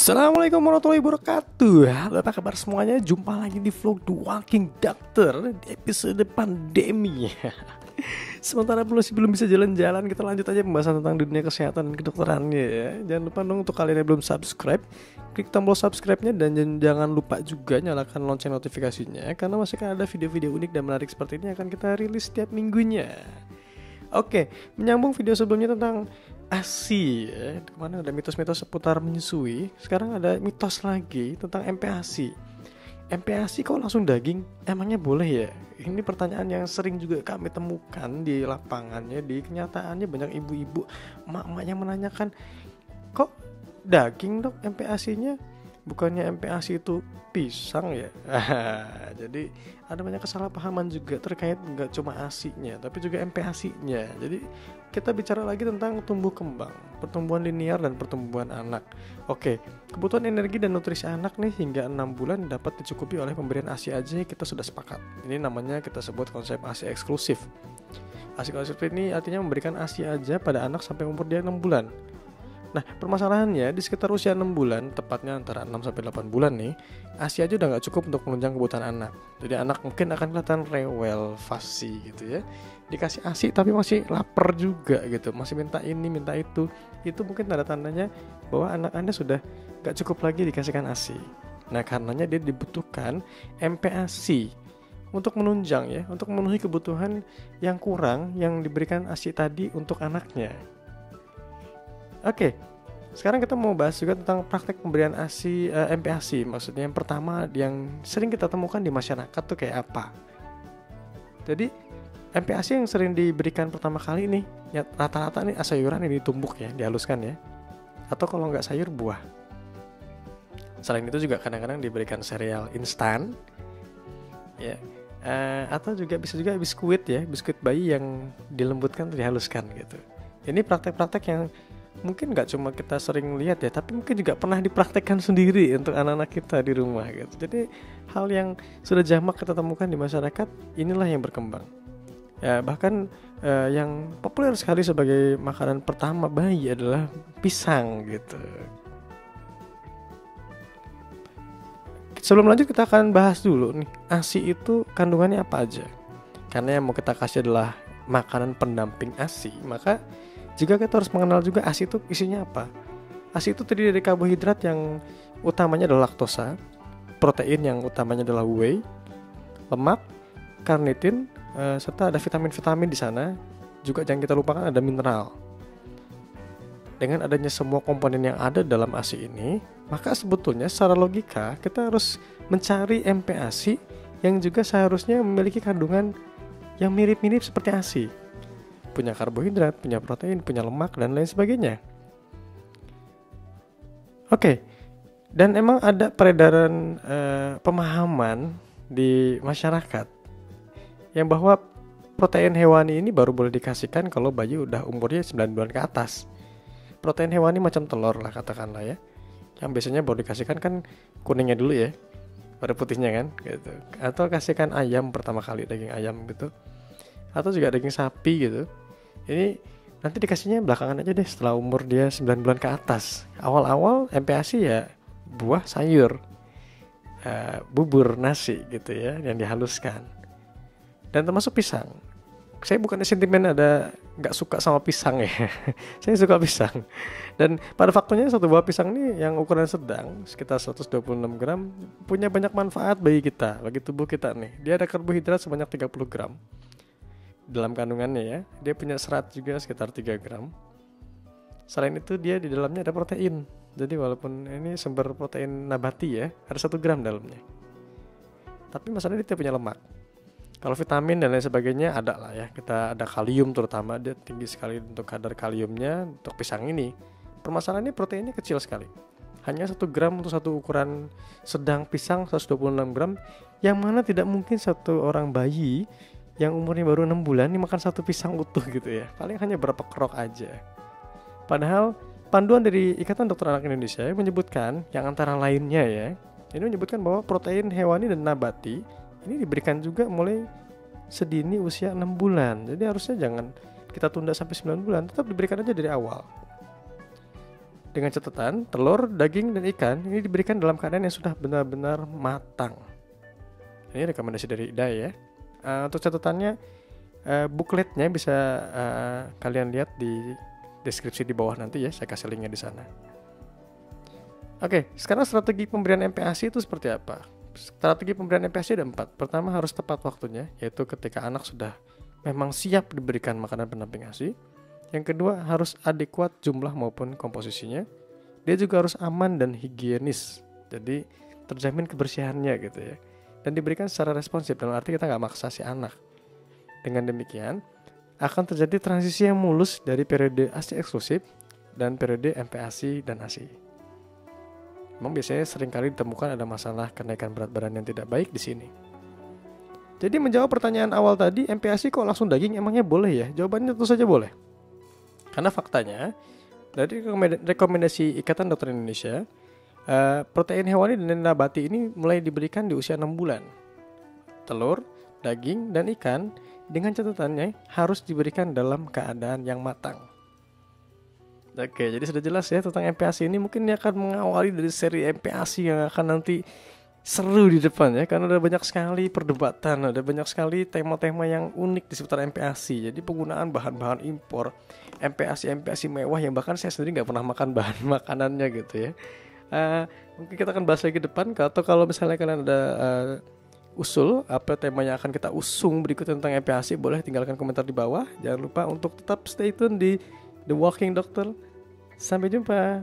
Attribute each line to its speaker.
Speaker 1: Assalamualaikum warahmatullahi wabarakatuh. Halo, apa kabar semuanya? Jumpa lagi di vlog The Walking Doctor di episode pandemi. Sementara belum bisa jalan-jalan, kita lanjut aja pembahasan tentang dunia kesehatan dan kedokterannya ya. Jangan lupa dong untuk kalian yang belum subscribe, klik tombol subscribe-nya dan jangan lupa juga nyalakan lonceng notifikasinya, karena masih akan ada video-video unik dan menarik seperti ini akan kita rilis setiap minggunya. Oke, menyambung video sebelumnya tentang ASI ya. Kemana ada mitos-mitos seputar menyusui, sekarang ada mitos lagi tentang MPASI. MPASI kok langsung daging? Emangnya boleh ya? Ini pertanyaan yang sering juga kami temukan di lapangannya, di kenyataannya banyak ibu-ibu, emak-emak yang menanyakan, kok daging dok MPASI-nya? Bukannya MPASI itu pisang ya? Jadi ada banyak kesalahpahaman juga terkait nggak cuma ASI-nya, tapi juga MPASI-nya. Jadi kita bicara lagi tentang tumbuh kembang, pertumbuhan linear dan pertumbuhan anak. Oke, kebutuhan energi dan nutrisi anak nih hingga 6 bulan dapat dicukupi oleh pemberian ASI aja, kita sudah sepakat. Ini namanya kita sebut konsep ASI eksklusif. ASI eksklusif ini artinya memberikan ASI aja pada anak sampai umur dia 6 bulan. Nah, permasalahannya di sekitar usia 6 bulan, tepatnya antara 6-8 bulan nih, ASI aja udah gak cukup untuk menunjang kebutuhan anak. Jadi anak mungkin akan kelihatan rewel, fussy gitu ya. Dikasih ASI tapi masih lapar juga gitu, masih minta ini, minta itu. Itu mungkin tanda-tandanya bahwa anak Anda sudah gak cukup lagi dikasihkan ASI. Nah, karenanya dia dibutuhkan MPASI untuk menunjang ya, untuk memenuhi kebutuhan yang kurang yang diberikan ASI tadi untuk anaknya. Oke, sekarang kita mau bahas juga tentang praktek pemberian ASI, MPASI. Maksudnya yang pertama yang sering kita temukan di masyarakat tuh kayak apa? Jadi MPASI yang sering diberikan pertama kali nih, ya rata-rata nih sayuran ini ditumbuk ya, dihaluskan ya. Atau kalau nggak sayur, buah. Selain itu juga kadang-kadang diberikan sereal instan, ya. Atau juga bisa juga biskuit ya, biskuit bayi yang dilembutkan atau dihaluskan gitu. Ini praktek-praktek yang mungkin nggak cuma kita sering lihat ya, tapi mungkin juga pernah dipraktekkan sendiri untuk anak-anak kita di rumah gitu. Jadi hal yang sudah jamak kita temukan di masyarakat, inilah yang berkembang. Ya, bahkan yang populer sekali sebagai makanan pertama bayi adalah pisang gitu. Sebelum lanjut kita akan bahas dulu nih, ASI itu kandungannya apa aja. Karena yang mau kita kasih adalah makanan pendamping ASI, maka juga kita harus mengenal juga ASI itu isinya apa. ASI itu terdiri dari karbohidrat yang utamanya adalah laktosa, protein yang utamanya adalah whey, lemak, karnitin, serta ada vitamin-vitamin di sana. Juga jangan kita lupakan ada mineral. Dengan adanya semua komponen yang ada dalam ASI ini, maka sebetulnya secara logika kita harus mencari MPASI yang juga seharusnya memiliki kandungan yang mirip-mirip seperti ASI. Punya karbohidrat, punya protein, punya lemak, dan lain sebagainya. Oke, dan emang ada peredaran pemahaman di masyarakat yang bahwa protein hewani ini baru boleh dikasihkan kalau bayi udah umurnya 9 bulan ke atas. Protein hewani macam telur lah katakanlah ya, yang biasanya baru dikasihkan kan kuningnya dulu ya, pada putihnya kan gitu. Atau kasihkan ayam pertama kali, daging ayam gitu, atau juga daging sapi gitu. Ini nanti dikasihnya belakangan aja deh, setelah umur dia 9 bulan ke atas. Awal-awal MPASI ya buah, sayur, bubur, nasi gitu ya, yang dihaluskan. Dan termasuk pisang. Saya bukan sentimen ada gak suka sama pisang ya. Saya suka pisang. Dan pada faktanya satu buah pisang ini yang ukuran sedang, sekitar 126 gram, punya banyak manfaat bagi kita, bagi tubuh kita nih. Dia ada karbohidrat sebanyak 30 gram dalam kandungannya ya. Dia punya serat juga sekitar 3 gram. Selain itu dia di dalamnya ada protein. Jadi walaupun ini sumber protein nabati ya, ada 1 gram dalamnya. Tapi masalahnya dia punya lemak. Kalau vitamin dan lain sebagainya ada lah ya. Kita ada kalium terutama, dia tinggi sekali untuk kadar kaliumnya untuk pisang ini. Permasalahannya proteinnya kecil sekali. Hanya 1 gram untuk satu ukuran sedang pisang 126 gram, yang mana tidak mungkin satu orang bayi yang umurnya baru 6 bulan ini makan satu pisang utuh gitu ya. Paling hanya berapa kerok aja. Padahal panduan dari Ikatan Dokter Anak Indonesia menyebutkan yang antara lainnya ya, ini menyebutkan bahwa protein hewani dan nabati ini diberikan juga mulai sedini usia 6 bulan. Jadi harusnya jangan kita tunda sampai 9 bulan, tetap diberikan aja dari awal. Dengan catatan, telur, daging, dan ikan ini diberikan dalam keadaan yang sudah benar-benar matang. Ini rekomendasi dari Ida ya. Untuk catatannya, bookletnya bisa kalian lihat di deskripsi di bawah nanti ya. Saya kasih linknya di sana. Oke, sekarang strategi pemberian MPASI itu seperti apa? Strategi pemberian MPASI ada 4. Pertama, harus tepat waktunya, yaitu ketika anak sudah memang siap diberikan makanan pendamping ASI. Yang kedua, harus adekuat jumlah maupun komposisinya. Dia juga harus aman dan higienis, jadi terjamin kebersihannya gitu ya. Dan diberikan secara responsif, dalam arti kita nggak maksa si anak. Dengan demikian, akan terjadi transisi yang mulus dari periode ASI eksklusif dan periode MPASI dan ASI. Memang biasanya seringkali ditemukan ada masalah kenaikan berat badan yang tidak baik di sini. Jadi menjawab pertanyaan awal tadi, MPASI kok langsung daging, emangnya boleh ya? Jawabannya tentu saja boleh. Karena faktanya, dari rekomendasi Ikatan Dokter Indonesia, protein hewani dan nabati ini mulai diberikan di usia 6 bulan. Telur, daging, dan ikan dengan catatannya harus diberikan dalam keadaan yang matang. Oke, jadi sudah jelas ya tentang MPASI ini. Mungkin ini akan mengawali dari seri MPASI yang akan nanti seru di depan ya, karena ada banyak sekali perdebatan, ada banyak sekali tema-tema yang unik di seputar MPASI. Jadi penggunaan bahan-bahan impor, MPASI mewah yang bahkan saya sendiri nggak pernah makan bahan makanannya gitu ya. Mungkin kita akan bahas lagi ke depan, atau kalau misalnya kalian ada usul apa tema yang akan kita usung berikutnya tentang MPASI, boleh tinggalkan komentar di bawah. Jangan lupa untuk tetap stay tune di The Walking Doctor. Sampai jumpa.